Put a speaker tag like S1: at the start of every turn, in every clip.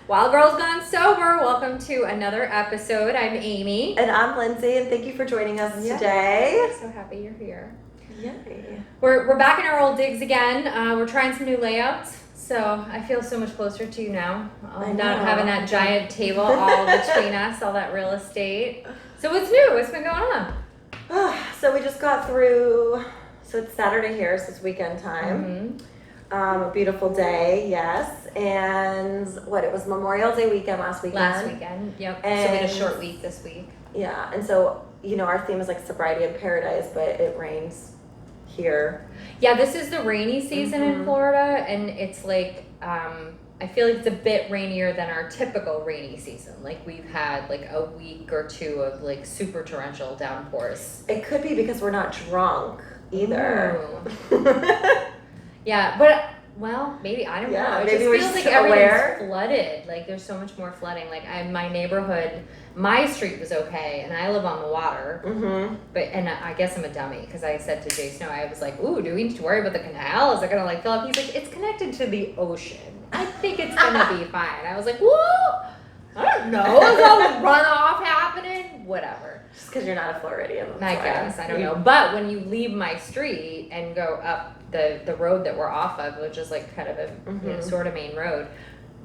S1: Wild Girls Gone Sober, welcome to another episode. I'm Amy.
S2: And I'm Lindsay, and thank you for joining us today.
S1: I'm so happy you're here.
S2: Yay.
S1: We're back in our old digs again. We're trying some new layouts, so I feel so much closer to you now. Not having that giant table all between us, all that real estate. So what's new? What's been going on?
S2: So we just got through, so it's Saturday here, so it's weekend time.
S1: Mm-hmm.
S2: A beautiful day, yes. And it was Memorial Day weekend last weekend.
S1: Last weekend, yep.
S2: And
S1: so we had a short week this week.
S2: Yeah, and so, our theme is like sobriety in paradise, but it rains here.
S1: Yeah, this is the rainy season in Florida, and it's like, I feel like it's a bit rainier than our typical rainy season. Like we've had like a week or two of like super torrential downpours.
S2: It could be because we're not drunk either.
S1: Yeah, but maybe I don't know. It
S2: maybe
S1: just
S2: we're
S1: feels
S2: just
S1: like everything's
S2: aware.
S1: flooded. Like there's so much more flooding. Like my neighborhood, my street was okay, and I live on the water. Mm-hmm. But I guess I'm a dummy because I said to Jay Snow, I was like, "Ooh, do we need to worry about the canal? Is it gonna like fill up?" He's like, "It's connected to the ocean. I think it's gonna be fine." I was like, "Whoa, I don't know. Is all the runoff happening? Whatever."
S2: Just because you're not a Floridian.
S1: I guess I don't know. But when you leave my street and go up the road that we're off of, which is like kind of a sort of main road,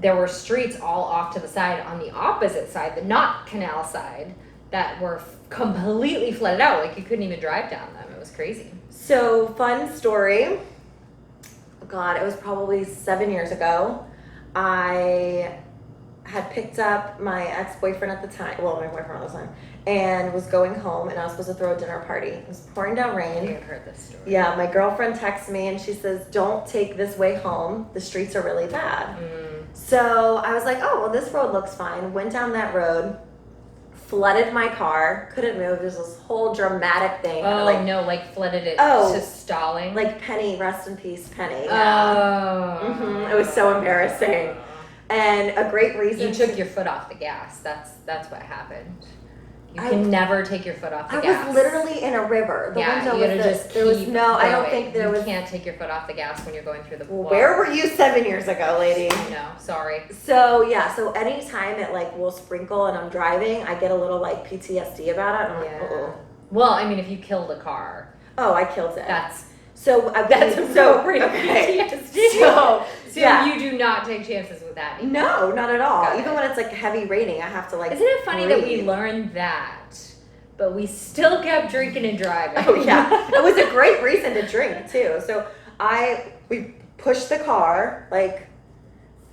S1: there were streets all off to the side on the opposite side, the not canal side, that were completely flooded out. Like you couldn't even drive down them. It was crazy.
S2: So, fun story. God, it was probably 7 years ago. I had picked up my ex-boyfriend at the time, my boyfriend at the time, and was going home, and I was supposed to throw a dinner party. It was pouring down rain.
S1: I think I've heard this story.
S2: Yeah, my girlfriend texts me, and she says, "Don't take this way home. The streets are really bad." So I was like, "Oh, well, this road looks fine." Went down that road, flooded my car, couldn't move. There's this whole dramatic thing.
S1: Like flooded it to stalling?
S2: Like Penny, rest in peace, Penny. Yeah.
S1: Oh.
S2: It was so embarrassing. And a great reason.
S1: You took your foot off the gas. That's what happened. You can never take your foot off the gas.
S2: I was literally in a river.
S1: You gotta just keep going.
S2: I don't think there was.
S1: You can't take your foot off the gas when you're going through the water.
S2: Where were you 7 years ago, lady?
S1: No, sorry.
S2: So anytime it like will sprinkle and I'm driving, I get a little like PTSD about it. And I'm like, uh-oh.
S1: Well, I mean, if you killed a car.
S2: Oh, I killed it.
S1: That's
S2: appropriate.
S1: Okay.
S2: So
S1: you do not take chances with that anymore.
S2: No, not at all. Even when it's like heavy raining, I have to like.
S1: Isn't it funny that we learned that, but we still kept drinking and driving?
S2: Oh yeah, it was a great reason to drink too. So we pushed the car like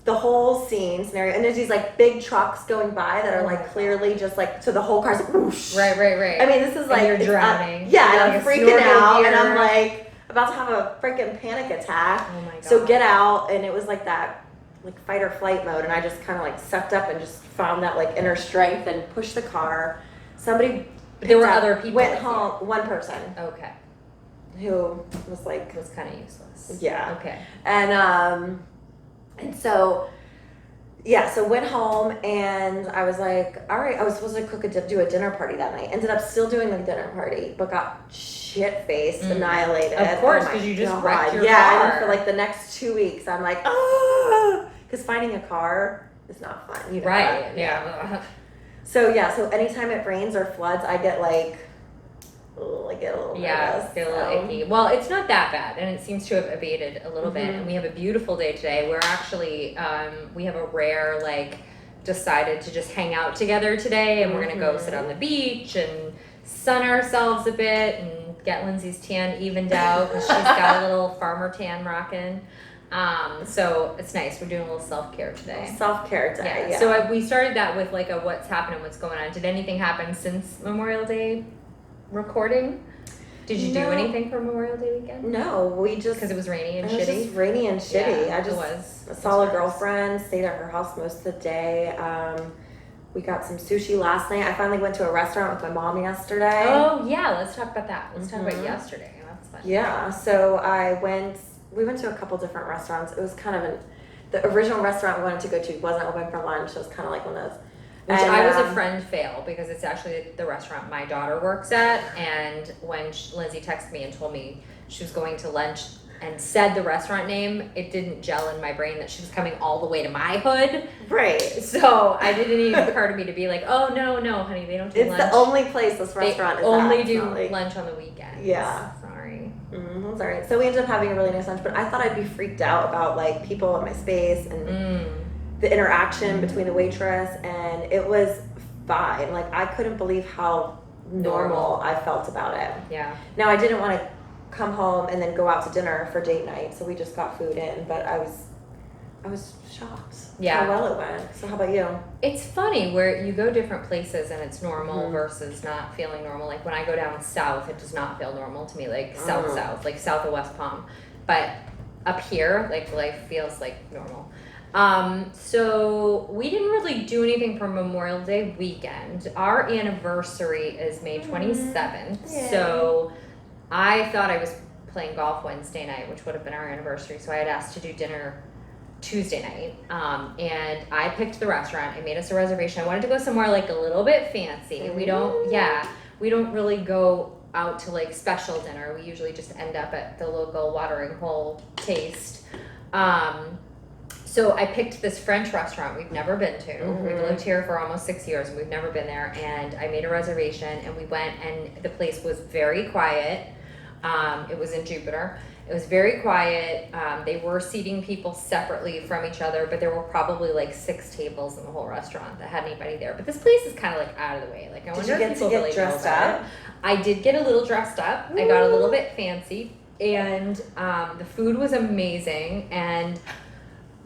S2: the whole scene scenario, and there's these like big trucks going by that are like clearly just like, so the whole car's like whoosh.
S1: Right.
S2: I mean, this is like
S1: you're drowning.
S2: And I'm
S1: like
S2: freaking out, and I'm like about to have a freaking panic attack.
S1: Oh my god.
S2: So get out, and it was like that like fight or flight mode, and I just kind of like sucked up and just found that like inner strength and pushed the car. Somebody
S1: there were other people
S2: went home. One person.
S1: Okay.
S2: Who was like
S1: was kind of useless.
S2: Yeah.
S1: Okay.
S2: And so so went home, and I was like, all right, I was supposed to do a dinner party that night. Ended up still doing the dinner party, but got shit-faced, annihilated.
S1: Of course, because you just wrecked your car.
S2: Yeah, and for like the next 2 weeks, I'm like, because finding a car is not fun.
S1: Right, yeah.
S2: So anytime it rains or floods, I get like, I get a little nervous.
S1: Get a little icky. Well, it's not that bad, and it seems to have abated a little bit, and we have a beautiful day today. We're actually, we have a rare, decided to just hang out together today, and we're going to go sit on the beach and sun ourselves a bit and get Lindsay's tan evened out, because she's got a little farmer tan rocking. So it's nice. We're doing a little self-care today.
S2: Self-care day, yeah.
S1: So we started that with a what's happening, what's going on. Did anything happen since Memorial Day recording? Did you do anything for Memorial Day weekend?
S2: No, we just
S1: because it was rainy and shitty.
S2: It was just rainy and shitty.
S1: Yeah,
S2: I saw a girlfriend, stayed at her house most of the day. We got some sushi last night. I finally went to a restaurant with my mom yesterday.
S1: Oh yeah, let's talk about that. Let's talk about yesterday. That's fun.
S2: Yeah, so we went to a couple different restaurants. It was kind of the original restaurant we wanted to go to wasn't open for lunch. It was kind of like one of those.
S1: Which I was a friend fail, because it's actually the restaurant my daughter works at, and when Lindsay texted me and told me she was going to lunch and said the restaurant name, it didn't gel in my brain that she was coming all the way to my hood.
S2: Right.
S1: So I didn't even occur to me to be like, oh, no, honey, they don't do lunch.
S2: It's the only place this restaurant is
S1: only
S2: at.
S1: do lunch on the weekends.
S2: Yeah.
S1: Sorry.
S2: That's all right. So we ended up having a really nice lunch, but I thought I'd be freaked out about like people in my space and the interaction between the waitress, and it was fine. Like I couldn't believe how normal I felt about it.
S1: Yeah.
S2: Now I didn't want to come home and then go out to dinner for date night, so we just got food in, but I was shocked how well it went. So how about you?
S1: It's funny where you go different places and it's normal versus not feeling normal. Like when I go down south, it does not feel normal to me, like south, like south of West Palm. But up here, like life feels like normal. So we didn't really do anything for Memorial Day weekend. Our anniversary is May 27th. So I thought I was playing golf Wednesday night, which would have been our anniversary. So I had asked to do dinner Tuesday night. And I picked the restaurant. I made us a reservation. I wanted to go somewhere like a little bit fancy. We don't really go out to like special dinner. We usually just end up at the local Watering Hole Taste. So I picked this French restaurant we've never been to. We've lived here for almost 6 years and we've never been there. And I made a reservation and we went, and the place was very quiet. It was in Jupiter. It was very quiet. They were seating people separately from each other, but there were probably like 6 tables in the whole restaurant that had anybody there. But this place is kind of like out of the way. Like I wonder if people really dressed up. I did get a little dressed up. I got a little bit fancy, and the food was amazing. And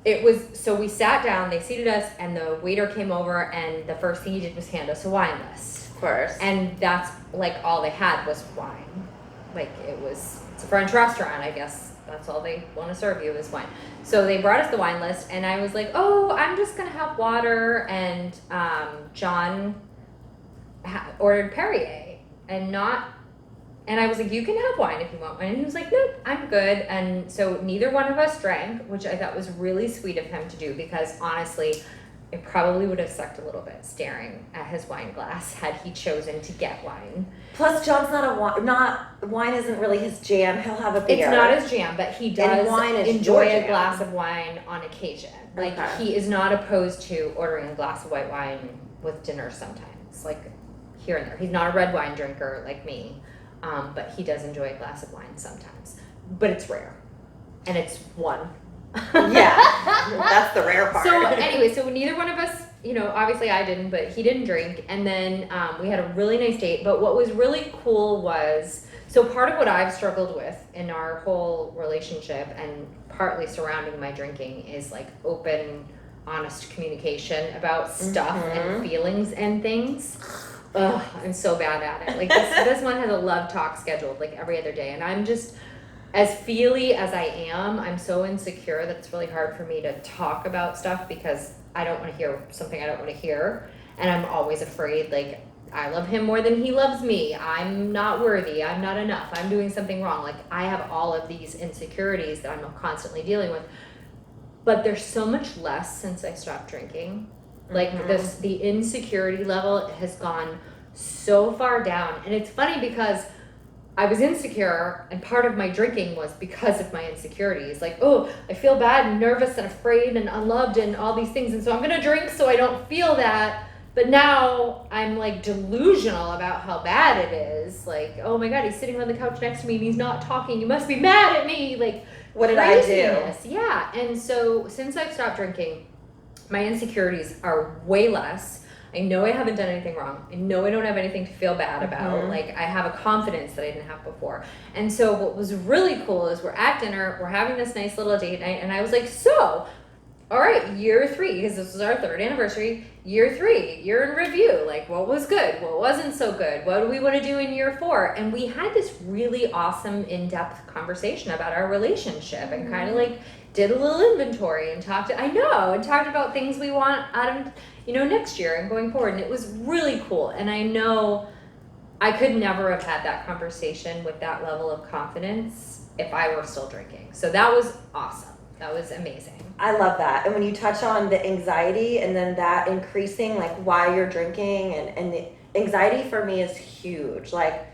S1: it was, so we sat down, they seated us, and the waiter came over, and the first thing he did was hand us a wine list.
S2: Of course.
S1: And that's like all they had was wine. Like it's a French restaurant, I guess that's all they want to serve you is wine. So they brought us the wine list, and I was like, oh, I'm just gonna have water. And John ordered Perrier, and I was like, you can have wine if you want wine. And he was like, nope, I'm good. And so neither one of us drank, which I thought was really sweet of him to do, because honestly, it probably would have sucked a little bit staring at his wine glass had he chosen to get wine.
S2: Plus, John's wine isn't really his jam. He'll have a beer.
S1: It's not his jam, but he does enjoy a glass of wine on occasion. Like he is not opposed to ordering a glass of white wine with dinner sometimes, like here and there. He's not a red wine drinker like me. But he does enjoy a glass of wine sometimes. But it's rare. And it's one.
S2: That's the rare part.
S1: So anyway, so neither one of us, obviously I didn't, but he didn't drink. And then we had a really nice date. But what was really cool was, so part of what I've struggled with in our whole relationship and partly surrounding my drinking is like open, honest communication about stuff and feelings and things. Ugh, I'm so bad at it. Like this one has a love talk scheduled like every other day, and I'm just as feely as I am. I'm so insecure that it's really hard for me to talk about stuff because I don't want to hear something I don't want to hear, and I'm always afraid like I love him more than he loves me. I'm not worthy. I'm not enough. I'm doing something wrong. Like I have all of these insecurities that I'm constantly dealing with, but there's so much less since I stopped drinking. Like the insecurity level has gone so far down. And it's funny because I was insecure, and part of my drinking was because of my insecurities. Like, oh, I feel bad and nervous and afraid and unloved and all these things. And so I'm going to drink so I don't feel that. But now I'm like delusional about how bad it is. Like, oh my God, he's sitting on the couch next to me and he's not talking. You must be mad at me. Like,
S2: what did I do?
S1: Yeah. And so since I've stopped drinking, my insecurities are way less. I know I haven't done anything wrong. I know I don't have anything to feel bad about. Like I have a confidence that I didn't have before. And so what was really cool is we're at dinner, we're having this nice little date night, and I was like, so, all right, year 3, because this was our 3rd anniversary, year 3, year in review. Like what was good? What wasn't so good? What do we want to do in year 4? And we had this really awesome in-depth conversation about our relationship and kind of like did a little inventory and talked about things we want out of, next year and going forward. And it was really cool. And I know I could never have had that conversation with that level of confidence if I were still drinking. So that was awesome. That was amazing.
S2: I love that. And when you touch on the anxiety and then that increasing, like why you're drinking and the anxiety for me is huge. Like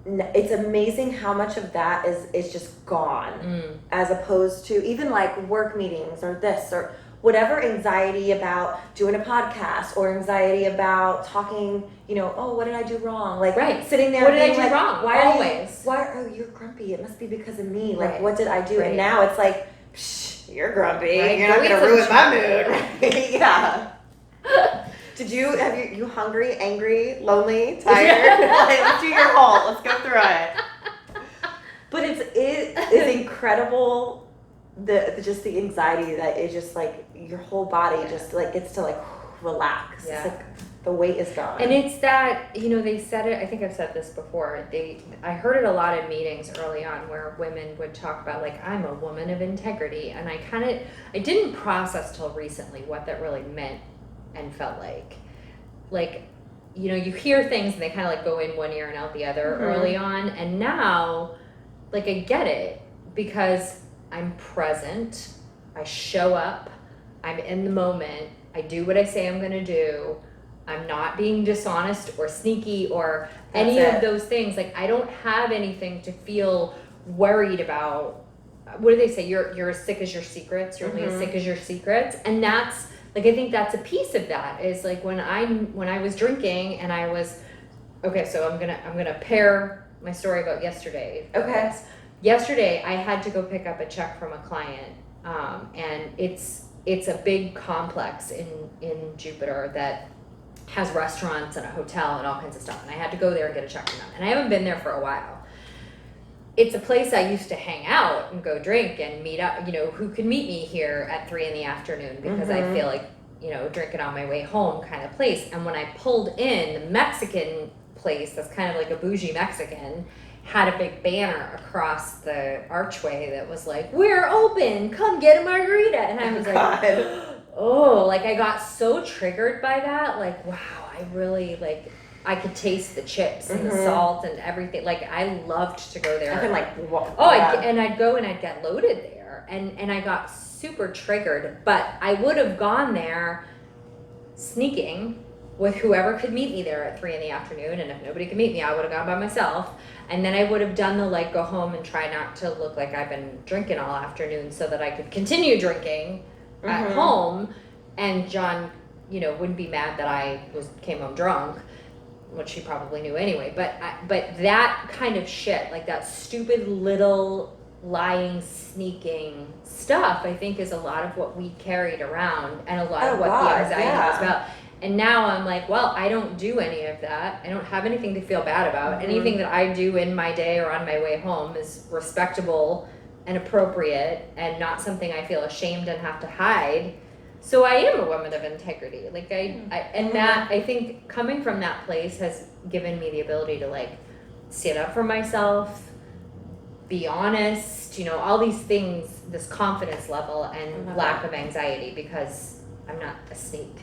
S2: it's amazing how much of that is just gone, as opposed to even like work meetings or this or whatever anxiety about doing a podcast or anxiety about talking, you know, oh, what did I do wrong? Like sitting there
S1: what did I
S2: being
S1: do
S2: like,
S1: wrong? Why
S2: oh, you're grumpy. It must be because of me. Like,
S1: Right.
S2: what did I do?
S1: Right.
S2: And now it's like, psh, you're grumpy.
S1: Right.
S2: You're not
S1: Go
S2: going to
S1: eat
S2: ruin
S1: some
S2: my mood. Right? Yeah. Have you hungry, angry, lonely, tired? Like, let's do your whole. Let's go through it. But it is incredible. Just the anxiety that is just like your whole body just like gets to like relax.
S1: Yeah.
S2: It's like the weight is gone.
S1: And it's that, you know, they said it, I think I've said this before, I heard it a lot in meetings early on where women would talk about like, I'm a woman of integrity, and I didn't process till recently what that really meant and felt like. Like, you know, you hear things and they kind of like go in one ear and out the other early on, and now like I get it because I'm present, I show up, I'm in the moment, I do what I say I'm gonna do, I'm not being dishonest or sneaky or any of those things. Like, I don't have anything to feel worried about. What do they say? You're as sick as your secrets, you're only as sick as your secrets. And that's, like, I think that's a piece of that, is like when I was drinking and I was, okay, so I'm gonna pair my story about yesterday.
S2: Okay.
S1: Yesterday, I had to go pick up a check from a client, and it's a big complex in Jupiter that has restaurants and a hotel and all kinds of stuff. And I had to go there and get a check from them. And I haven't been there for a while. It's a place I used to hang out and go drink and meet up. You know, who could meet me here at 3 p.m, because I feel like, you know, drinking on my way home kind of place. And when I pulled in, the Mexican place that's kind of like a bougie Mexican had a big banner across the archway that was like, we're open, come get a margarita. And I was like, oh, like I got so triggered by that. Like, wow, I really, like, I could taste the chips and the salt and everything. Like, I loved to go there.
S2: I can like walk.
S1: Oh, and I'd go and I'd get loaded there. And I got super triggered. But I would have gone there sneaking with whoever could meet me there at 3 p.m. And if nobody could meet me, I would have gone by myself. And then I would have done the, like, go home and try not to look like I've been drinking all afternoon so that I could continue drinking at home. And John, you know, wouldn't be mad that I came home drunk, which he probably knew anyway. But that kind of shit, like that stupid little lying, sneaking stuff, I think is a lot of what we carried around and a lot of what the anxiety was about. And now I'm like, well, I don't do any of that. I don't have anything to feel bad about. Anything that I do in my day or on my way home is respectable and appropriate and not something I feel ashamed and have to hide. So I am a woman of integrity. Like that, I think coming from that place has given me the ability to like stand up for myself, be honest, you know, all these things, this confidence level and lack of anxiety because I'm not a snake.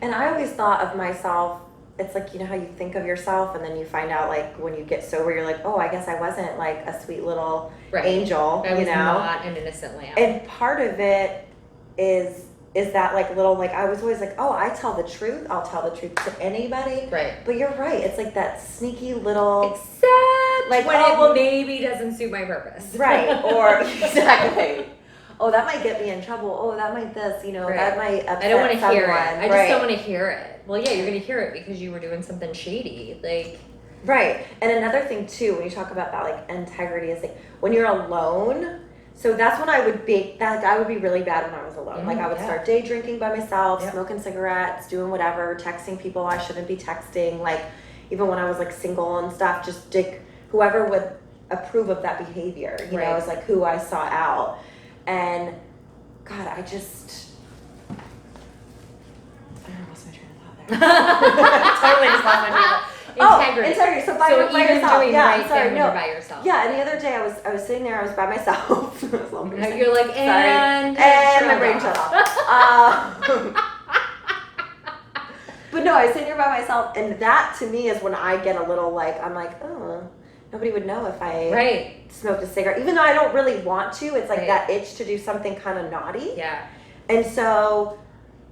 S2: And I always thought of myself, it's like, you know how you think of yourself and then you find out like when you get sober, you're like, oh, I guess I wasn't like a sweet little angel,
S1: I was
S2: you know?
S1: not an innocent lamb.
S2: And part of it is that like little, like I was always like, oh, I tell the truth. I'll tell the truth to anybody.
S1: Right.
S2: But you're right. It's like that sneaky little.
S1: Except
S2: like
S1: when it maybe doesn't suit my purpose.
S2: Right. Or exactly. Oh, that might get me in trouble. Oh, that might this, you know, that might upset
S1: I don't want to hear it. I just don't want to
S2: to
S1: hear it. Well, yeah, you're going to hear it because you were doing something shady. Like.
S2: Right. And another thing too, when you talk about that, like integrity is like when you're alone. So that's when I would be, I would be really bad when I was alone. Like I would start day drinking by myself, smoking cigarettes, doing whatever, texting people I shouldn't be texting. Like even when I was like single and stuff, just whoever would approve of that behavior, you know, is like who I sought out. And God, I don't know what's my train of thought there. Totally just lost my train of thought.
S1: Integrity.
S2: Integrity. So by yourself.
S1: Doing
S2: Yeah, sorry, no.
S1: By yourself.
S2: Yeah, and the other day I was sitting there, I was by myself.
S1: You're like, and
S2: my brain shut off. But no, I was sitting here by myself, and that to me is when I get a little like, I'm like, oh, nobody would know if I smoked a cigarette, even though I don't really want to. It's like that itch to do something kind of naughty.
S1: Yeah.
S2: And so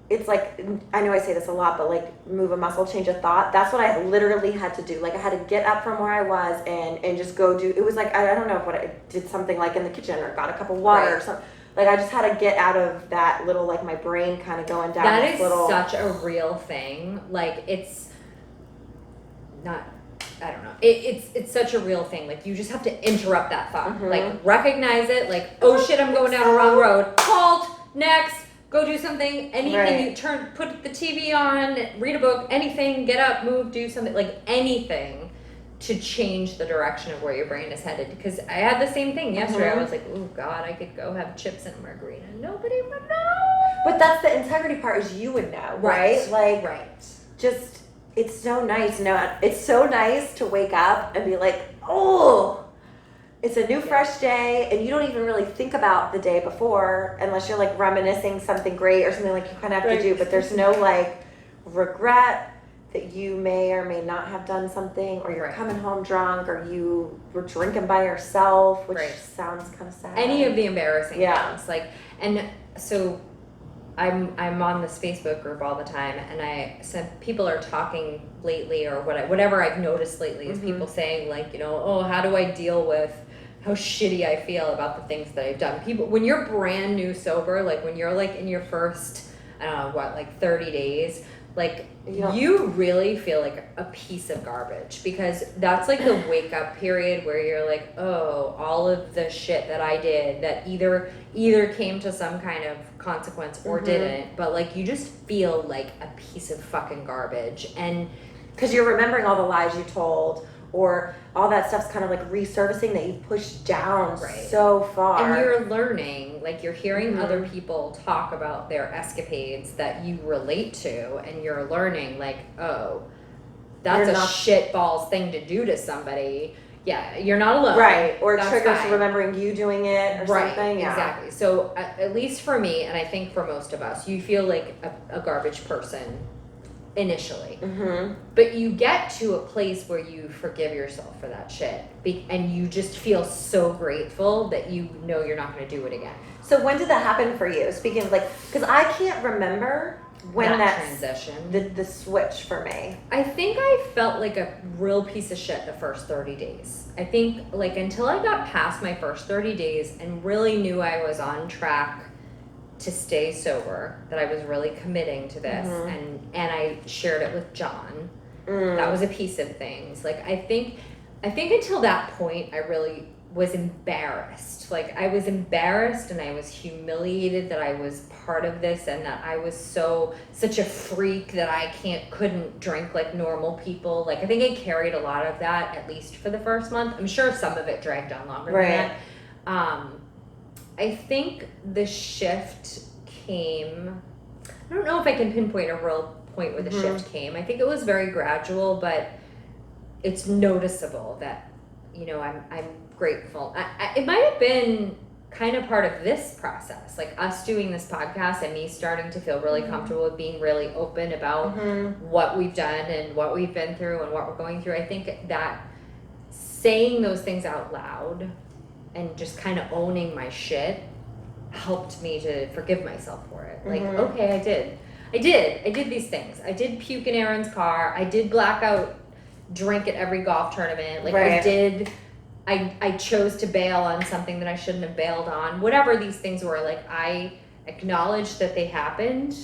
S2: it's like, I know I say this a lot, but like move a muscle, change a thought. That's what I literally had to do. Like I had to get up from where I was and just go do, it was like, I don't know what I did, something like in the kitchen or got a cup of water or something. Like I just had to get out of that little, like my brain kind of going down
S1: that
S2: this
S1: is
S2: little.
S1: such a real thing. Like it's not, I don't know. It's such a real thing. Like you just have to interrupt that thought. Like recognize it. Like, oh shit, I'm going down a wrong road. Halt. Next. Go do something. Anything. You put the TV on. Read a book. Anything. Get up. Move. Do something. Like anything to change the direction of where your brain is headed. Because I had the same thing yesterday. I was like, oh God, I could go have chips and margarita. Nobody would know.
S2: But that's the integrity part, is you would know, right? Like, just. It's so nice. No, it's so nice to wake up and be like, oh, it's a new fresh day, and you don't even really think about the day before unless you're like reminiscing something great or something like you kind of have to do. But there's no like regret that you may or may not have done something, or you're coming home drunk, or you were drinking by yourself, which sounds kind of sad.
S1: Any of the embarrassing things, like, and so. I'm on this Facebook group all the time, and some people are talking lately, or whatever I've noticed lately is people saying like, you know, oh, how do I deal with how shitty I feel about the things that I've done? People, when you're brand new sober, like when you're like in your first, I don't know what, like 30 days, like you really feel like a piece of garbage, because that's like the wake up period where you're like, oh, all of the shit that I did that either came to some kind of consequence or didn't, but like you just feel like a piece of fucking garbage, and
S2: because you're remembering all the lies you told, or all that stuff's kind of like resurfacing that you pushed down so far.
S1: And you're learning, like you're hearing other people talk about their escapades that you relate to, and you're learning like, oh, that's a shitballs thing to do to somebody. Yeah, you're not alone.
S2: Right, or
S1: that's
S2: triggers
S1: fine.
S2: Remembering you doing it or something. Yeah.
S1: Exactly. So at least for me, and I think for most of us, you feel like a garbage person initially, but you get to a place where you forgive yourself for that shit, and you just feel so grateful that you know you're not going to do it again.
S2: So when did that happen for you? Speaking of like, because I can't remember when that
S1: transition,
S2: the switch for me.
S1: I think I felt like a real piece of shit the first 30 days. I think like until I got past my first 30 days and really knew I was on track to stay sober, that I was really committing to this, and I shared it with John. That was a piece of things. Like I think until that point I really was embarrassed. Like I was embarrassed and I was humiliated that I was part of this, and that I was such a freak that I couldn't drink like normal people. Like I think I carried a lot of that, at least for the first month. I'm sure some of it dragged on longer than that. I think the shift came, I don't know if I can pinpoint a real point where the shift came. I think it was very gradual, but it's noticeable that, you know, I'm grateful. It might have been kind of part of this process, like us doing this podcast and me starting to feel really comfortable with being really open about what we've done and what we've been through and what we're going through. I think that saying those things out loud and just kind of owning my shit helped me to forgive myself for it. Like, okay, I did these things. I did puke in Aaron's car. I did blackout drink at every golf tournament. Like I chose to bail on something that I shouldn't have bailed on. Whatever these things were, like I acknowledged that they happened.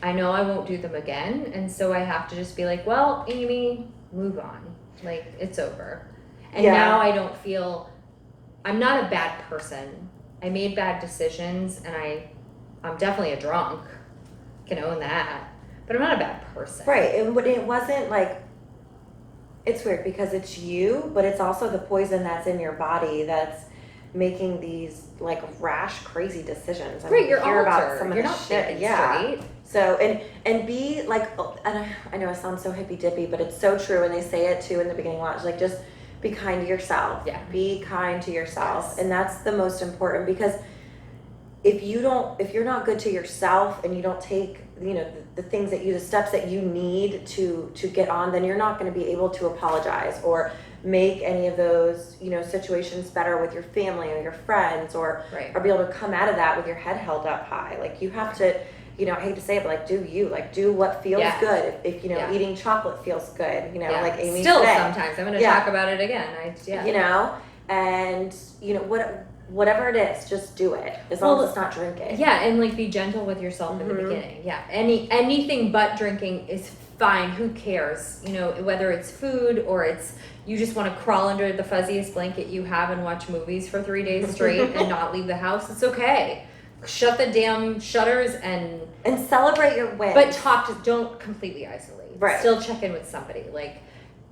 S1: I know I won't do them again. And so I have to just be like, well, Amy, move on. Like, it's over. And now I don't feel, I'm not a bad person. I made bad decisions, and I'm definitely a drunk. Can own that. But I'm not a bad person.
S2: Right. It wasn't like, it's weird because it's you, but it's also the poison that's in your body that's making these like rash, crazy decisions. I mean,
S1: you're
S2: hear
S1: altered.
S2: about some of
S1: you're
S2: the
S1: not
S2: shit.
S1: straight.
S2: So and be like, and I know I sound so hippy dippy, but it's so true. And they say it too in the beginning watch, like just be kind to yourself. Yeah. Be kind to yourself, and that's the most important, because if you're not good to yourself and you don't take, you know, the steps that you need to get on, then you're not going to be able to apologize or make any of those, you know, situations better with your family or your friends, or be able to come out of that with your head held up high. Like you have to you know, I hate to say it, but like, do you, like, do what feels good. If you know, eating chocolate feels good, you know, like Amy
S1: still
S2: today.
S1: Sometimes I'm going to talk about it again.
S2: You know, and you know, whatever it is, just do it. As long as it's not drinking.
S1: Yeah, and like be gentle with yourself in the beginning. Yeah, anything but drinking is fine. Who cares? You know, whether it's food or it's you just want to crawl under the fuzziest blanket you have and watch movies for 3 days straight and not leave the house. It's okay. Shut the damn shutters and
S2: celebrate your wins.
S1: But don't completely isolate.
S2: Right.
S1: Still check in with somebody. Like,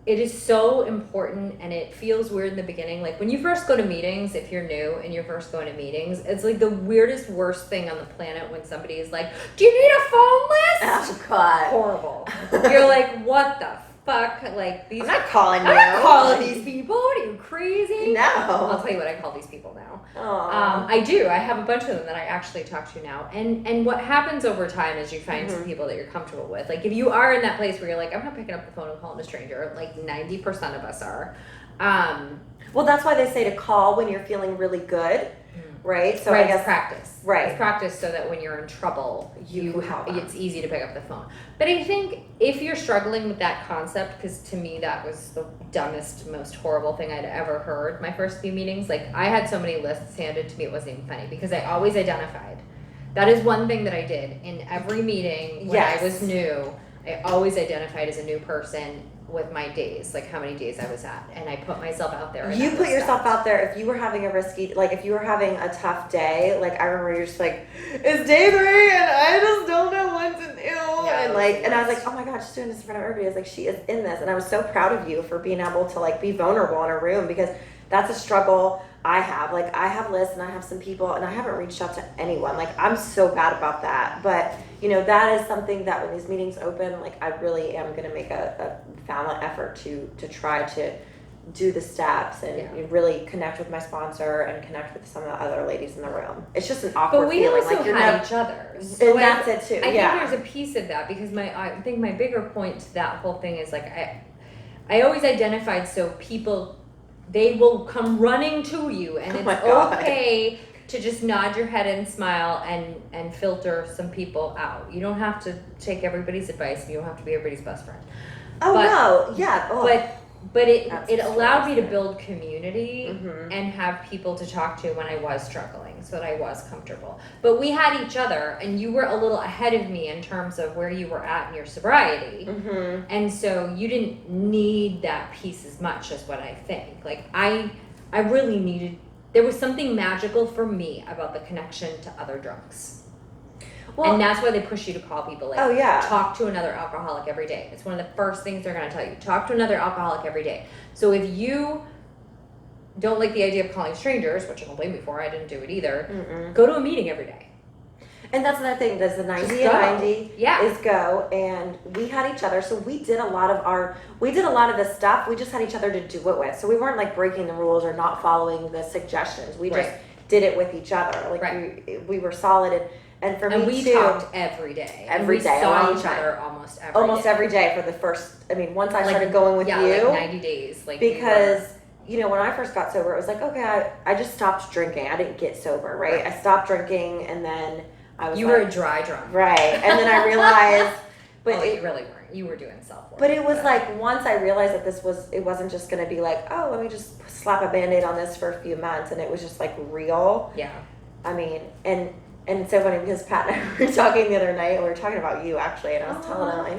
S1: it is so important, and it feels weird in the beginning. Like, when you first go to meetings, if you're new and you're first going to meetings, it's like the weirdest, worst thing on the planet when somebody is like, do you need a phone list?
S2: Oh, God.
S1: Horrible. You're like, what the fuck? Like,
S2: I'm not calling you.
S1: I'm not calling these people. What are you, crazy?
S2: No.
S1: I'll tell you what I call these people now. I do. I have a bunch of them that I actually talk to now. And what happens over time is you find some people that you're comfortable with. Like, if you are in that place where you're like, I'm not picking up the phone and calling a stranger, like 90% of us are.
S2: Well, that's why they say to call when you're feeling really good, right? So
S1: right,
S2: I guess
S1: practice.
S2: Right.
S1: It's practice so that when you're in trouble,
S2: it's
S1: easy to pick up the phone. But I think if you're struggling with that concept, because to me that was the dumbest, most horrible thing I'd ever heard my first few meetings. Like, I had so many lists handed to me, it wasn't even funny, because I always identified. That is one thing that I did in every meeting when I was new. I always identified as a new person with my days, like how many days I was at, and I put myself out there.
S2: You put yourself out there. If you were having a risky, like if you were having a tough day, like I remember you're just like, it's day 3 and I just don't know what to do. And like, and I was like, oh my God, she's doing this in front of everybody. I was like, she is in this. And I was so proud of you for being able to like be vulnerable in a room, because that's a struggle I have. Like, I have lists and I have some people and I haven't reached out to anyone. Like, I'm so bad about that. But, you know, that is something that when these meetings open, like, I really am going to make a valiant effort to try to do the steps and really connect with my sponsor and connect with some of the other ladies in the room. It's just an awkward feeling.
S1: But we also
S2: like you're
S1: had each other.
S2: So and that's it too.
S1: I think there's a piece of that, because I think my bigger point to that whole thing is like I always identified so people, they will come running to you, and it's okay to just nod your head and smile and filter some people out. You don't have to take everybody's advice, and you don't have to be everybody's best friend. But it allowed me to build community and have people to talk to when I was struggling, so that I was comfortable. But we had each other, and you were a little ahead of me in terms of where you were at in your sobriety. And so you didn't need that piece as much as what I think. Like, I really needed, there was something magical for me about the connection to other drunks. Well, and that's why they push you to call people. Like, talk to another alcoholic every day. It's one of the first things they're going to tell you. Talk to another alcoholic every day. So if you don't like the idea of calling strangers, which I don't blame me for, I didn't do it either, go to a meeting every day.
S2: And that's another thing. There's the 90 and 90 is go. And we had each other. So we did a lot of this stuff. We just had each other to do it with. So we weren't like breaking the rules or not following the suggestions. We just did it with each other. Like we were solid. And for me
S1: we
S2: too,
S1: talked every day.
S2: Every day.
S1: We saw each other almost
S2: every day for the first, once I started going with you.
S1: Like 90 days.
S2: Because, you know, when I first got sober, it was like, okay, I just stopped drinking. I didn't get sober, right? I stopped drinking, and then I was
S1: You were a dry drunk.
S2: Right. And then I realized.
S1: But you really weren't. You were doing self-work.
S2: But it was like, once I realized that it wasn't just going to be like, oh, let me just slap a Band-Aid on this for a few months. And it was just like real.
S1: Yeah.
S2: I mean, and it's so funny because Pat and I were talking the other night, and we were talking about you actually, and I was telling him,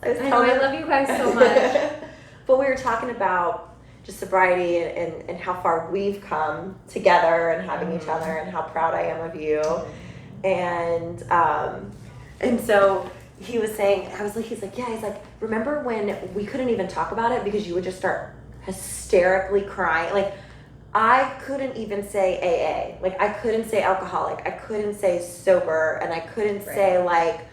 S1: I love you guys so much.
S2: But we were talking about just sobriety and how far we've come together and having each other, and how proud I am of you. And so he was saying, he's like, remember when we couldn't even talk about it because you would just start hysterically crying? Like, I couldn't even say AA. Like, I couldn't say alcoholic. I couldn't say sober. And I couldn't say, like,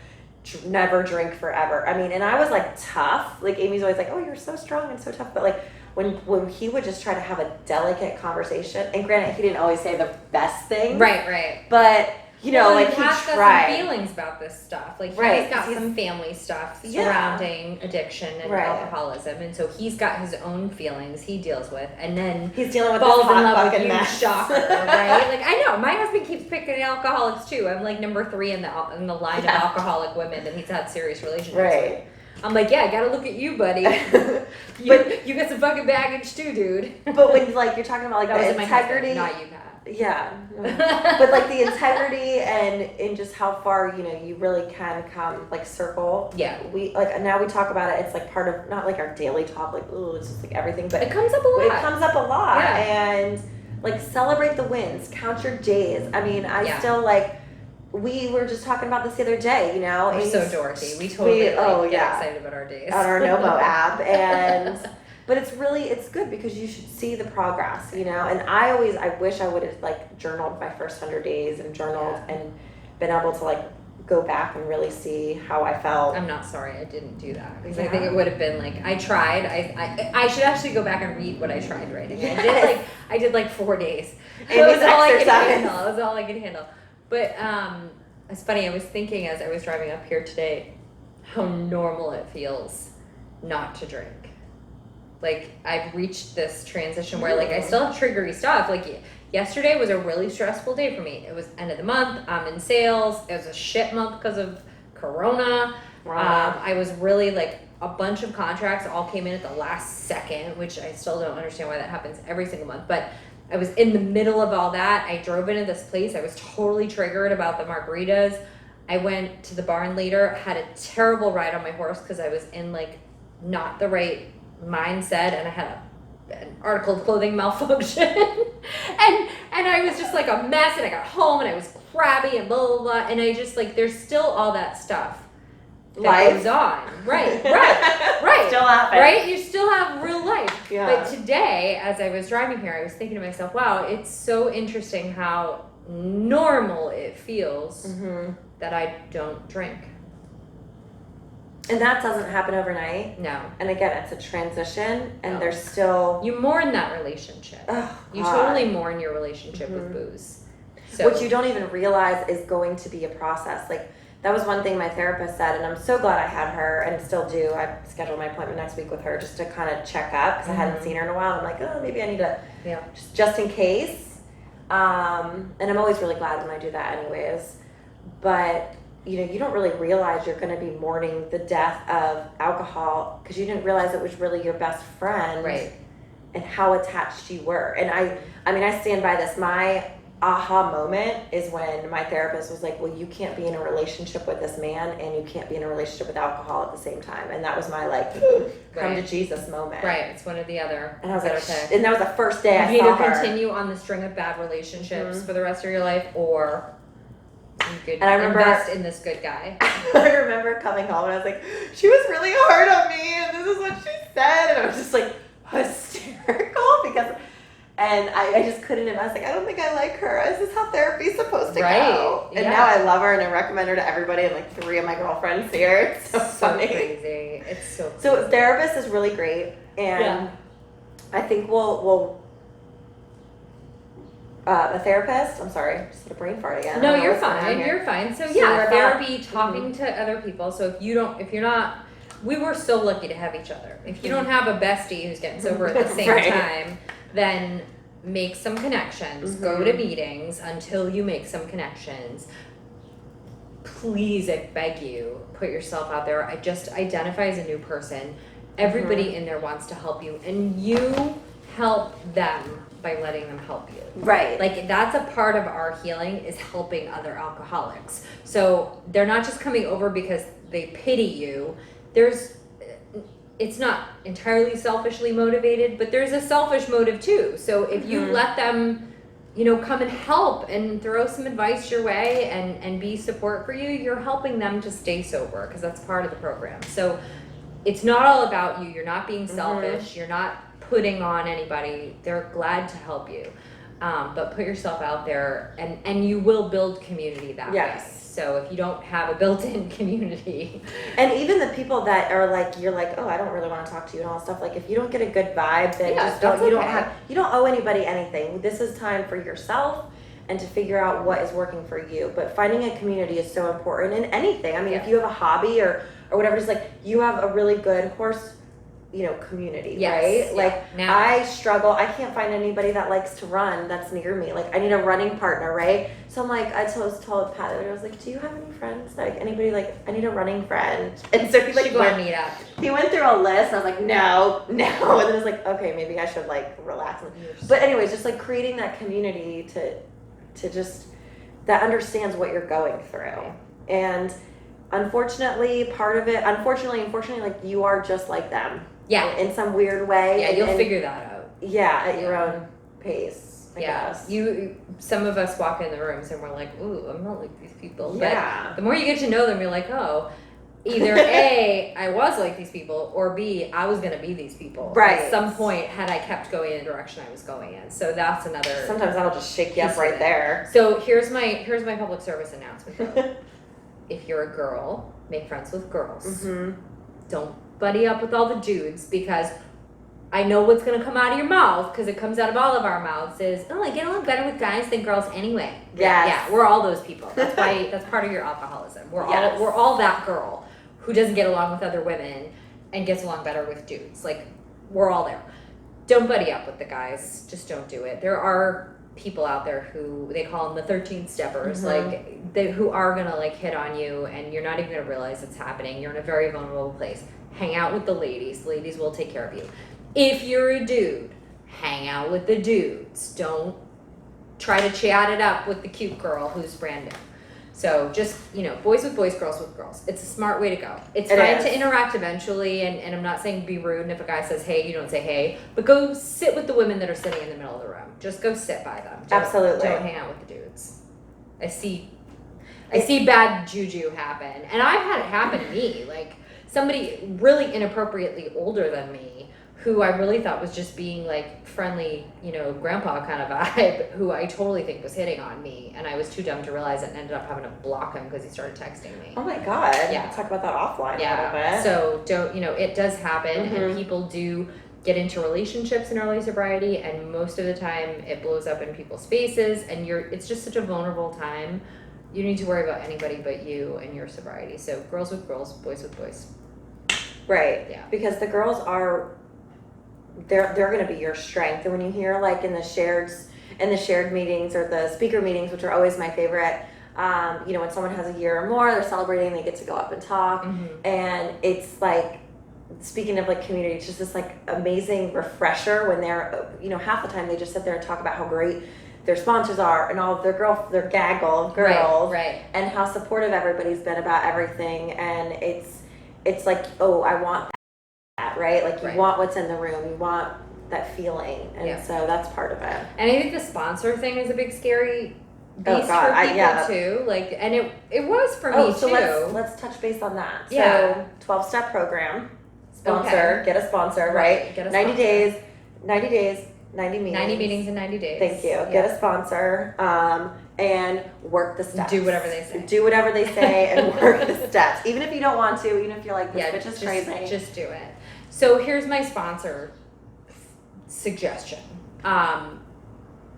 S2: never drink forever. I mean, and I was, like, tough. Like, Amy's always like, oh, you're so strong and so tough. But, like, when he would just try to have a delicate conversation, and granted, he didn't always say the best thing.
S1: Right.
S2: But you know, like he
S1: has got
S2: tried.
S1: some feelings about this stuff. Like
S2: Right,
S1: he's got
S2: 'cause
S1: some family stuff
S2: Yeah.
S1: surrounding addiction and
S2: Right.
S1: alcoholism, and so he's got his own feelings he deals with, and then
S2: He's dealing with
S1: falls
S2: this
S1: in
S2: hot
S1: love with
S2: fucking
S1: you,
S2: mess.
S1: shocker, right? Like I know my husband keeps picking alcoholics too. I'm like number 3 in the line
S2: Yeah.
S1: of alcoholic women that he's had serious relationships
S2: Right.
S1: with. I'm like, yeah, I gotta look at you, buddy. You got some fucking baggage too, dude.
S2: But when like you're talking about like
S1: That was
S2: the
S1: in my
S2: integrity,
S1: husband, not you, Pat.
S2: yeah, but like the integrity and just how far you really can come like circle.
S1: Yeah.
S2: We like now we talk about it. It's like part of not like our daily talk. Like ooh, it's just like everything, but
S1: It comes up a lot.
S2: It comes up a lot,
S1: Yeah.
S2: and like celebrate the wins, count your days. I mean, I still like. We were just talking about this the other day, you know.
S1: We're so Dorothy. We totally get excited about our days.
S2: On our Nomo app, and but it's good because you should see the progress, you know. And I wish I would have like journaled my first 100 days and journaled and been able to like go back and really see how I felt.
S1: I'm not sorry I didn't do that because I think it would have been like I tried. I should actually go back and read what I tried writing.
S2: Yes.
S1: I did like 4 days.
S2: And
S1: It was all I could
S2: exercise.
S1: handle. It was all I could handle. But it's funny. I was thinking as I was driving up here today, how normal it feels not to drink. Like I've reached this transition where like I still have triggery stuff. Like yesterday was a really stressful day for me. It was end of the month. I'm in sales. It was a shit month because of Corona. I was really like a bunch of contracts all came in at the last second, which I still don't understand why that happens every single month. But I was in the middle of all that. I drove into this place. I was totally triggered about the margaritas. I went to the barn later, had a terrible ride on my horse because I was in like not the right mindset, and I had an article of clothing malfunction. and I was just like a mess, and I got home and I was crabby and blah, blah, blah. And I just like, there's still all that stuff that goes on. Right.
S2: Still happens.
S1: Right? You still have real life.
S2: Yeah.
S1: But today, as I was driving here, I was thinking to myself, wow, it's so interesting how normal it feels that I don't drink.
S2: And that doesn't happen overnight.
S1: No.
S2: And again, it's a transition, and
S1: No.
S2: there's still
S1: You mourn that relationship. You totally mourn your relationship with booze. So,
S2: what you don't even realize is going to be a process. Like that was one thing my therapist said, and I'm so glad I had her, and still do. I scheduled my appointment next week with her just to kind of check up because I hadn't seen her in a while. I'm like, oh, maybe I need to, just in case. And I'm always really glad when I do that, anyways. But you don't really realize you're going to be mourning the death of alcohol because you didn't realize it was really your best friend,
S1: right?
S2: And how attached you were. And I mean, I stand by this. My aha moment is when my therapist was like, well, you can't be in a relationship with this man and you can't be in a relationship with alcohol at the same time. And that was my like come to Jesus moment.
S1: Right, it's one or the other.
S2: And I was like, and that was the first day I
S1: you
S2: saw
S1: either
S2: her.
S1: continue on the string of bad relationships for the rest of your life, or you could
S2: And I remember-
S1: invest in this good guy.
S2: I remember coming home and I was like, she was really hard on me and this is what she said. And I was just like hysterical because, and I just couldn't, and I was like, I don't think I like her. Is this how therapy's supposed to go? And now I love her and I recommend her to everybody, and like 3 of my girlfriends here. It's so funny.
S1: Crazy. It's so crazy.
S2: So therapist is really great, and I think we'll a therapist. I'm sorry, just had a brain fart again.
S1: No, you're fine. You're fine. So
S2: we're
S1: therapy, talking to other people. So if you're not, we were so lucky to have each other. If you don't have a bestie who's getting sober at the same time, then make some connections. Go to meetings until you make some connections. Please, I beg you, put yourself out there. I just identify as a new person. Everybody in there wants to help you, and you help them by letting them help you.
S2: Right.
S1: Like that's a part of our healing, is helping other alcoholics. So they're not just coming over because they pity you. It's not entirely selfishly motivated, but there's a selfish motive too. So if you let them, come and help and throw some advice your way and be support for you, you're helping them to stay sober, because that's part of the program. So it's not all about you. You're not being selfish. You're not putting on anybody. They're glad to help you. But put yourself out there, and you will build community that way. So if you don't have a built-in community.
S2: And even the people that are like, you're like, oh, I don't really want to talk to you and all that stuff. Like if you don't get a good vibe, then just don't, you don't owe anybody anything. This is time for yourself and to figure out what is working for you. But finding a community is so important in anything. I mean,
S1: Yeah.
S2: if you have a hobby or whatever, just like you have a really good horse, community,
S1: Yes.
S2: right?
S1: Yeah.
S2: Like
S1: Now.
S2: I struggle. I can't find anybody that likes to run that's near me. Like I need a running partner, right? So I'm like, I was told Pat, I was like, do you have any friends? Like anybody, like I need a running friend. And so he like
S1: Should go and meet up.
S2: he went through a list. I was like, no. And then I was like, okay, maybe I should like relax. But anyways, just like creating that community to just that understands what you're going through. And unfortunately, unfortunately, like you are just like them.
S1: Yeah.
S2: In some weird way.
S1: Yeah, you'll figure that out.
S2: Yeah, at your own pace, I guess.
S1: Some of us walk in the rooms and we're like, ooh, I'm not like these people.
S2: Yeah.
S1: But the more you get to know them, you're like, oh, either A, I was like these people, or B, I was going to be these people.
S2: Right.
S1: At some point, had I kept going in the direction I was going in. So that's another.
S2: Sometimes that'll just shake you up right there.
S1: So here's my public service announcement though. If you're a girl, make friends with girls.
S2: Mm-hmm.
S1: Don't buddy up with all the dudes, because I know what's going to come out of your mouth, because it comes out of all of our mouths, is, oh, I get along better with guys than girls anyway.
S2: Yes.
S1: Yeah, we're all those people. That's why, that's part of your alcoholism. We're all that girl who doesn't get along with other women and gets along better with dudes. Like, we're all there. Don't buddy up with the guys. Just don't do it. There are people out there who, they call them the 13 steppers, who are going to like hit on you, and you're not even going to realize it's happening. You're in a very vulnerable place. Hang out with the ladies. The ladies will take care of you. If you're a dude, hang out with the dudes. Don't try to chat it up with the cute girl who's brand new. So just, boys with boys, girls with girls. It's a smart way to go. It's fine to interact eventually, and I'm not saying be rude, and if a guy says hey, you don't say hey, but go sit with the women that are sitting in the middle of the room. Just go sit by them.
S2: Absolutely.
S1: Don't hang out with the dudes. I see bad juju happen, and I've had it happen to me. Like, somebody really inappropriately older than me, who I really thought was just being like friendly, grandpa kind of vibe, who I totally think was hitting on me, and I was too dumb to realize it and ended up having to block him because he started texting me.
S2: Oh my God.
S1: Yeah.
S2: We'll talk about that offline a little bit.
S1: So don't, it does happen, and people do get into relationships in early sobriety, and most of the time it blows up in people's faces, and it's just such a vulnerable time. You need to worry about anybody but you and your sobriety. So girls with girls, boys with boys.
S2: Right.
S1: Yeah.
S2: Because the girls are, they're going to be your strength. And when you hear like in the shared meetings or the speaker meetings, which are always my favorite, when someone has a year or more, they're celebrating, they get to go up and talk. Mm-hmm. And it's like, speaking of like community, it's just this like amazing refresher when they're, half the time they just sit there and talk about how great their sponsors are and all of their gaggle of girls,
S1: right.
S2: And how supportive everybody's been about everything. And it's like, oh, I want that, right? Like you want what's in the room, you want that feeling, and so that's part of it.
S1: And I think the sponsor thing is a big scary beast for people too. Like, and it was for me
S2: so
S1: too.
S2: Let's touch base on that.
S1: Yeah.
S2: So 12-step program, sponsor, get a sponsor, right?
S1: Get a
S2: 90 days, 90 meetings.
S1: 90 meetings in 90 days.
S2: Thank you. Yeah. Get a sponsor, and work the steps.
S1: Do whatever they say.
S2: Do whatever they say and work the steps. Even if you don't want to, even if you're like, this bitch is crazy.
S1: Just do it. So here's my sponsor suggestion.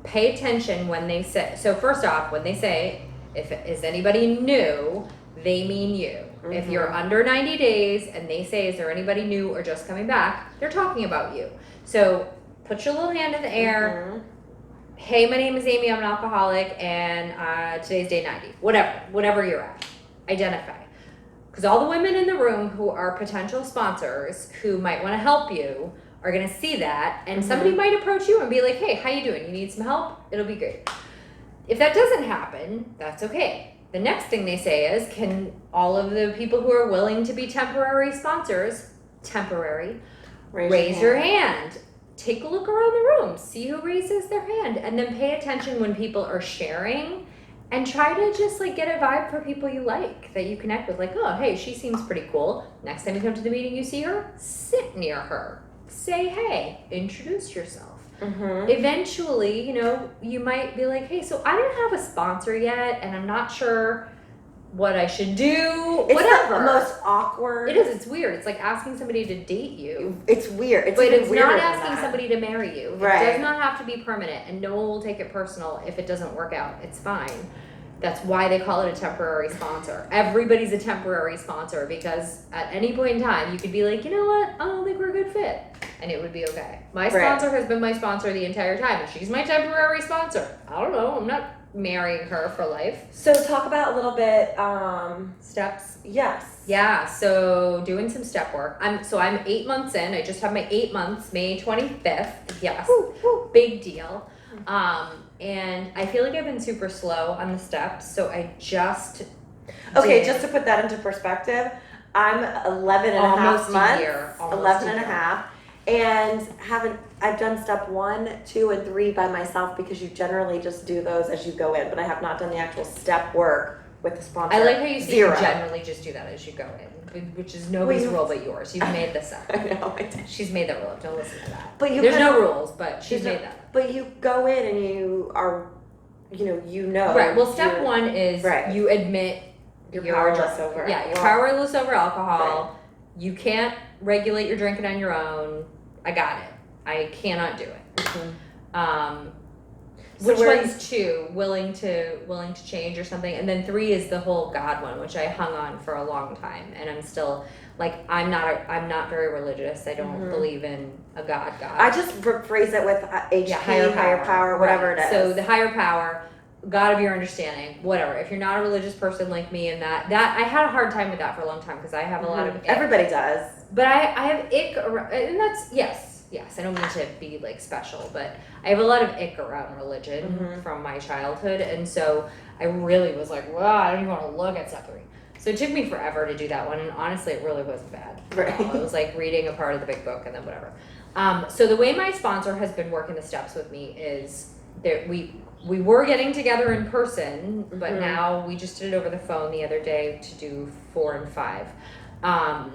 S1: Pay attention when they say, so first off, when they say, is anybody new, they mean you. Mm-hmm. If you're under 90 days and they say, is there anybody new or just coming back, they're talking about you. So put your little hand in the air. Mm-hmm. Hey, my name is Amy, I'm an alcoholic, and today's day 90. Whatever you're at. Identify. Because all the women in the room who are potential sponsors who might want to help you are going to see that, and somebody might approach you and be like, hey, how you doing? You need some help? It'll be great. If that doesn't happen, that's okay. The next thing they say is, can all of the people who are willing to be temporary sponsors, raise your hand. Take a look around the room, see who raises their hand, and then pay attention when people are sharing, and try to just like get a vibe for people you like, that you connect with. Like, oh, hey, she seems pretty cool. Next time you come to the meeting, you see her, sit near her. Say hey, introduce yourself. Mm-hmm. Eventually, you might be like, hey, so I don't have a sponsor yet, and I'm not sure what I should do,
S2: It's
S1: whatever.
S2: the most awkward.
S1: It is. It's weird. It's like asking somebody to date you.
S2: It's weird. It's
S1: but
S2: even
S1: it's
S2: weirder
S1: not
S2: than
S1: asking
S2: that.
S1: somebody to marry you.
S2: Right.
S1: It does not have to be permanent, and no one will take it personal if it doesn't work out. It's fine. That's why they call it a temporary sponsor. Everybody's a temporary sponsor because at any point in time, you could be like, you know what? I don't think we're a good fit. And it would be okay. My sponsor has been my sponsor the entire time, and she's my temporary sponsor. I don't know. I'm not marrying her for life.
S2: So talk about a little bit,
S1: steps.
S2: Yes.
S1: Yeah, so doing some step work. I'm 8 months in. I just have my 8 months, May 25th. Yes.
S2: Woo, woo.
S1: Big deal. And I feel like I've been super slow on the steps, so I just
S2: Okay, just to put that into perspective, I'm 11 and
S1: almost
S2: a half months.
S1: a year.
S2: 11 and a half. And I've done step 1, 2, and 3 by myself because you generally just do those as you go in, but I have not done the actual step work with the sponsor.
S1: I like how you say
S2: Zero.
S1: you generally just do that as you go in, which is nobody's rule but yours. You've made this up.
S2: I know, I did.
S1: She's made that rule up. Don't listen to that.
S2: But
S1: There's no rules, but she's made that up.
S2: But you go in and you are,
S1: Right. Well, step 1 is you admit
S2: you're powerless over
S1: Yeah, you're powerless over alcohol. Right. You can't regulate your drinking on your own. I got it. I cannot do it.
S2: Mm-hmm.
S1: Which one's 2? Willing to change or something, and then 3 is the whole God one, which I hung on for a long time, and I'm still like I'm not very religious. I don't believe in a God. I
S2: just phrase it with HP, higher power, whatever it is.
S1: So the higher power, God of your understanding, whatever. If you're not a religious person like me, and that I had a hard time with that for a long time because I have a lot of ick.
S2: Everybody does,
S1: but I have ick around, and that's yes. I don't mean to be like special, but I have a lot of ick around religion from my childhood, and so I really was like, well, I don't even want to look at step 3. So it took me forever to do that one, and honestly, it really wasn't bad.
S2: Right.
S1: It was like reading a part of the big book and then whatever. So the way my sponsor has been working the steps with me is that we were getting together in person, but now we just did it over the phone the other day to do 4 and 5.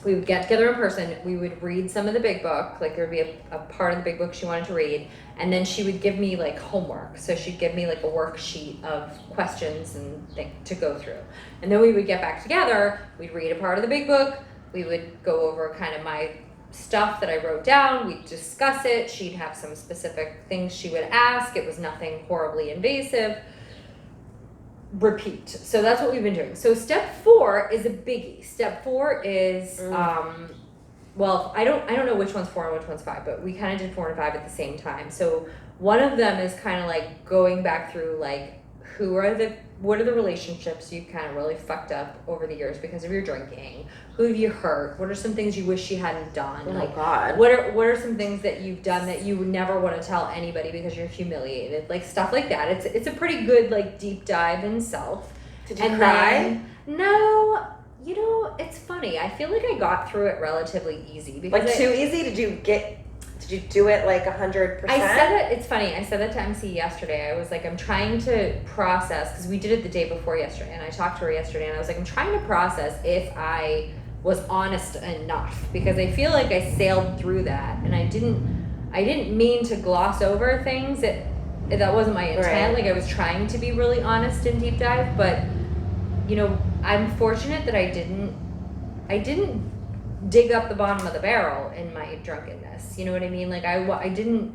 S1: We would get together in person, we would read some of the big book, like there would be a part of the big book she wanted to read, and then she would give me like homework. So she'd give me like a worksheet of questions and things to go through. And then we would get back together, we'd read a part of the big book, we would go over kind of my stuff that I wrote down, we'd discuss it, she'd have some specific things she would ask, it was nothing horribly invasive. Repeat. So that's what we've been doing. So step 4 is a biggie. Step 4 is well, I don't know which one's 4 and which one's 5, but we kind of did 4 and 5 at the same time. So one of them is kind of like going back through like what are the relationships you've kind of really fucked up over the years because of your drinking? Who have you hurt? What are some things you wish you hadn't done?
S2: Oh
S1: like,
S2: God.
S1: What are some things that you've done that you would never want to tell anybody because you're humiliated? Like stuff like that. It's a pretty good like deep dive in self.
S2: Did you cry?
S1: No, it's funny. I feel like I got through it relatively easy because
S2: like too easy. Did you do it like 100%?
S1: I said it. It's funny. I said that to MC yesterday. I was like, I'm trying to process because we did it the day before yesterday, and I talked to her yesterday, and I was like, I'm trying to process if I was honest enough because I feel like I sailed through that, and I didn't mean to gloss over things. That wasn't my intent. Like I was trying to be really honest and deep dive, but I'm fortunate that I didn't dig up the bottom of the barrel in my drunkenness. You know what I mean? Like I didn't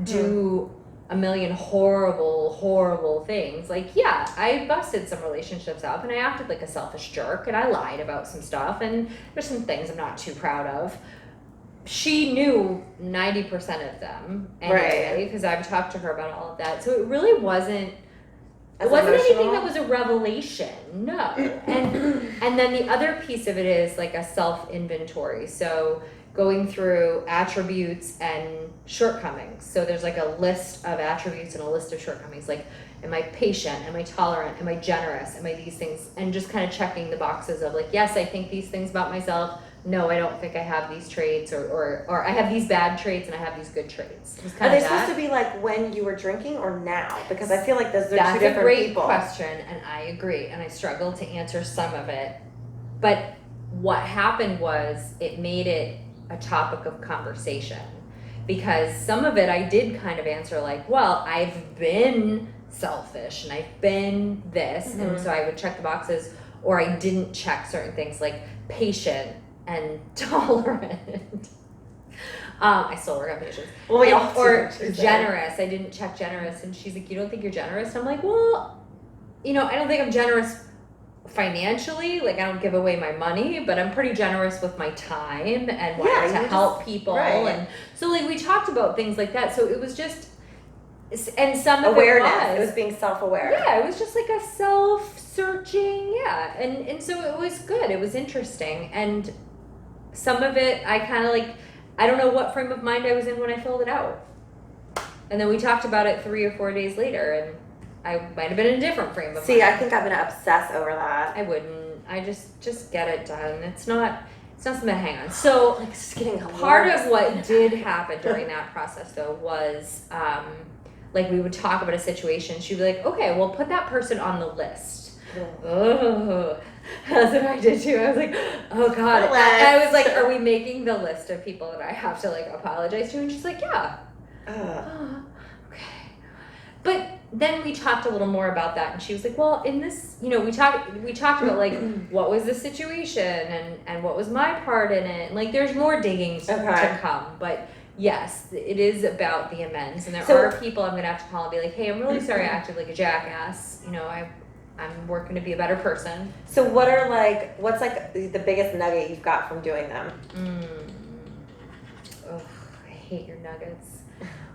S1: do a million horrible things. Like, yeah, I busted some relationships up and I acted like a selfish jerk and I lied about some stuff and there's some things I'm not too proud of. She knew 90% of them anyway, because I've talked to her about all of that. So it really wasn't anything that was a revelation, no. And then the other piece of it is like a self-inventory. So going through attributes and shortcomings. So there's like a list of attributes and a list of shortcomings. Like, am I patient? Am I tolerant? Am I generous? Am I these things? And just kind of checking the boxes of like, yes, I think these things about myself. No, I don't think I have these traits, or I have these bad traits and I have these good traits.
S2: Are they supposed to be like when you were drinking or now? Because I feel like they're two different people. That's a
S1: great question, and I agree, and I struggled to answer some of it. But what happened was it made it a topic of conversation, because some of it I did kind of answer like, well, I've been selfish and I've been this. And so I would check the boxes, or I didn't check certain things like patient and tolerant. I still work on patience.
S2: Well, we all
S1: or
S2: do,
S1: generous. I didn't check generous. And she's like, you don't think you're generous? And I'm like, well, I don't think I'm generous financially. Like, I don't give away my money, but I'm pretty generous with my time and wanting to help people. Right. And so, like, we talked about things like that. So it was just, and some of
S2: awareness. It was being self-aware.
S1: Yeah, it was just like a self-searching. Yeah, and so it was good. It was interesting, and some of it I kind of like. I don't know what frame of mind I was in when I filled it out. And then we talked about it 3 or 4 days later, and I might have been in a different frame of mind.
S2: See, I think I'm gonna obsess over that.
S1: I wouldn't. I just get it done. It's not something to hang on. So
S2: like just getting
S1: part of what did happen during that process though was like we would talk about a situation. She'd be like, okay, well put that person on the list. Oh, that's what I did too. I was like, oh God. I was like, are we making the list of people that I have to like apologize to? And she's like, yeah. Oh, okay. But then we talked a little more about that, and she was like, well, in this, we talked about like what was the situation and what was my part in it. And, like there's more digging to come, but yes, it is about the amends. And there are people I'm gonna have to call and be like, hey, I'm really sorry I acted like a jackass. I'm working to be a better person.
S2: So what's like the biggest nugget you've got from doing them?
S1: Oh, I hate your nuggets.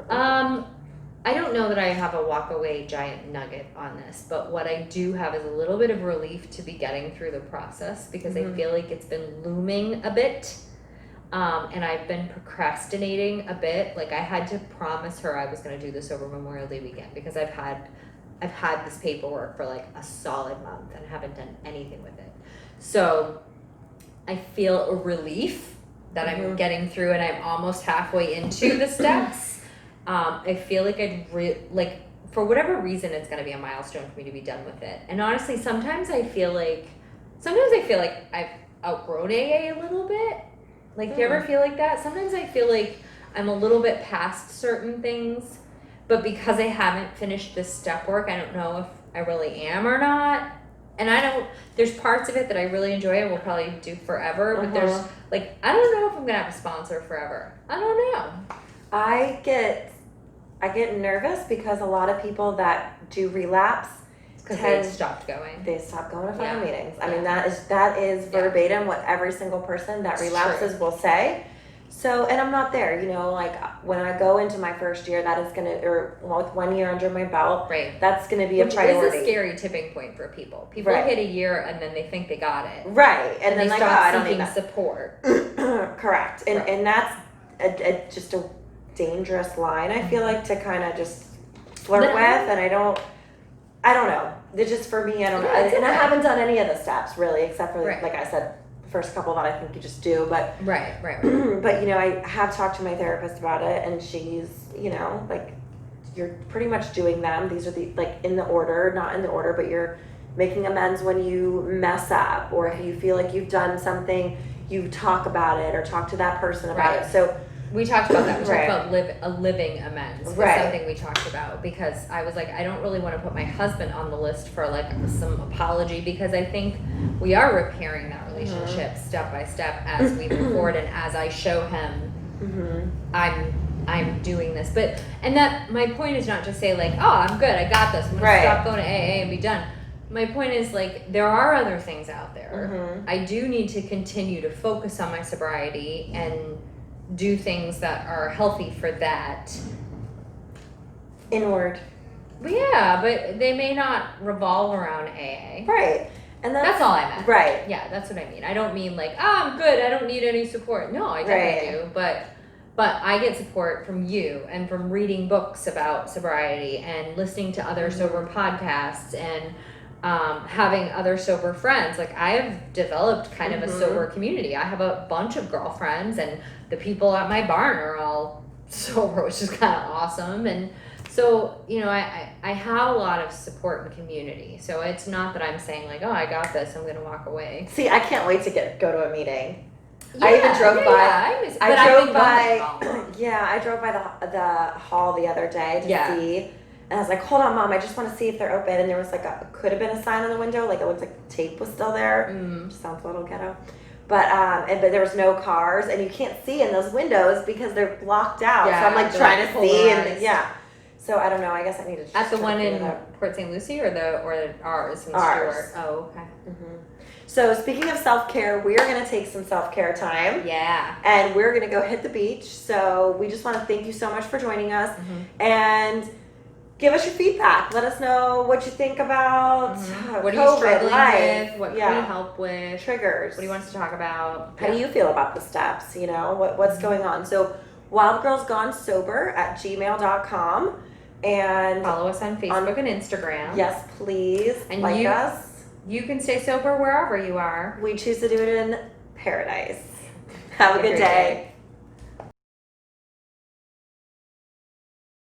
S1: I don't know that I have a walk away giant nugget on this, but what I do have is a little bit of relief to be getting through the process, because I feel like it's been looming a bit. And I've been procrastinating a bit. Like I had to promise her I was going to do this over Memorial Day weekend, because I've had this paperwork for like a solid month and haven't done anything with it. So I feel a relief that I'm getting through, and I'm almost halfway into the steps. I feel like for whatever reason, it's going to be a milestone for me to be done with it. And honestly, sometimes I feel like I've outgrown AA a little bit. Like, do you ever feel like that? Sometimes I feel like I'm a little bit past certain things, but because I haven't finished this step work, I don't know if I really am or not. And there's parts of it that I really enjoy and will probably do forever, but there's like, I don't know if I'm going to have a sponsor forever. I don't know.
S2: I get nervous because a lot of people that do relapse,
S1: because they stopped going.
S2: They stop going to final meetings. I mean, that is verbatim what every single person that relapses will say. So, and I'm not there, like when I go into my first year, that is with 1 year under my belt, that's going to be a priority.
S1: It's a scary tipping point for people. People hit a year and then they think they got it.
S2: Right. And then
S1: they start seeking support.
S2: Correct. And that's just a dangerous line, I feel like, to kind of just flirt with. And I don't know. It's just for me, I don't know. And I haven't done any of the steps really, except for like I said, first couple that I think you just do, but
S1: right.
S2: But I have talked to my therapist about it, and she's like, you're pretty much doing them. These are the like in the order, not in the order, but you're making amends when you mess up, or if you feel like you've done something, you talk about it or talk to that person about it. So
S1: we talked about that. We talked about a living amends. Was something we talked about, because I was like, I don't really want to put my husband on the list for like some apology, because I think we are repairing that relationship step by step as we move forward, and as I show him I'm doing this. But and that my point is not to say like, oh, I'm good, I got this, I'm gonna stop going to AA and be done. My point is like, there are other things out there. I do need to continue to focus on my sobriety and do things that are healthy for that.
S2: Inward.
S1: Yeah, but they may not revolve around AA.
S2: Right. And
S1: that's all I meant.
S2: Right.
S1: Yeah, that's what I mean. I don't mean like, I'm good, I don't need any support. No, I definitely do. But I get support from you and from reading books about sobriety and listening to other sober podcasts and having other sober friends. Like, I have developed kind of a sober community. I have a bunch of girlfriends, and the people at my barn are all sober, which is kind of awesome. And so, I have a lot of support and community. So it's not that I'm saying like, oh, I got this, I'm going to walk away.
S2: See, I can't wait to go to a meeting. I even drove by. I drove by the hall the other day to see. And I was like, hold on, Mom, I just want to see if they're open. And there was like could have been a sign on the window, like it looked like the tape was still there. Sounds a little ghetto. But but there was no cars, and you can't see in those windows because they're blocked out.
S1: Yeah,
S2: so I'm like
S1: they're,
S2: trying
S1: like,
S2: to see, and
S1: polarized.
S2: yeah. So I don't know. I guess I need to just
S1: At the
S2: try to
S1: one
S2: figure
S1: in
S2: it out.
S1: Port St. Lucie or ours in
S2: Ours.
S1: Stuart? Oh, okay.
S2: So speaking of self-care, we are going to take some self-care time.
S1: Yeah.
S2: And we're going to go hit the beach. So we just want to thank you so much for joining us. And give us your feedback. Let us know what you think about
S1: What are you
S2: COVID,
S1: struggling
S2: life.
S1: with? What can we help with?
S2: Triggers.
S1: What do you want us to talk about?
S2: How do you feel about the steps? You know, what's going on? So wildgirlsgonesober@gmail.com. And
S1: follow us on Facebook and Instagram.
S2: Yes, please.
S1: And
S2: like us.
S1: You can stay sober wherever you are.
S2: We choose to do it in paradise. Have a good day.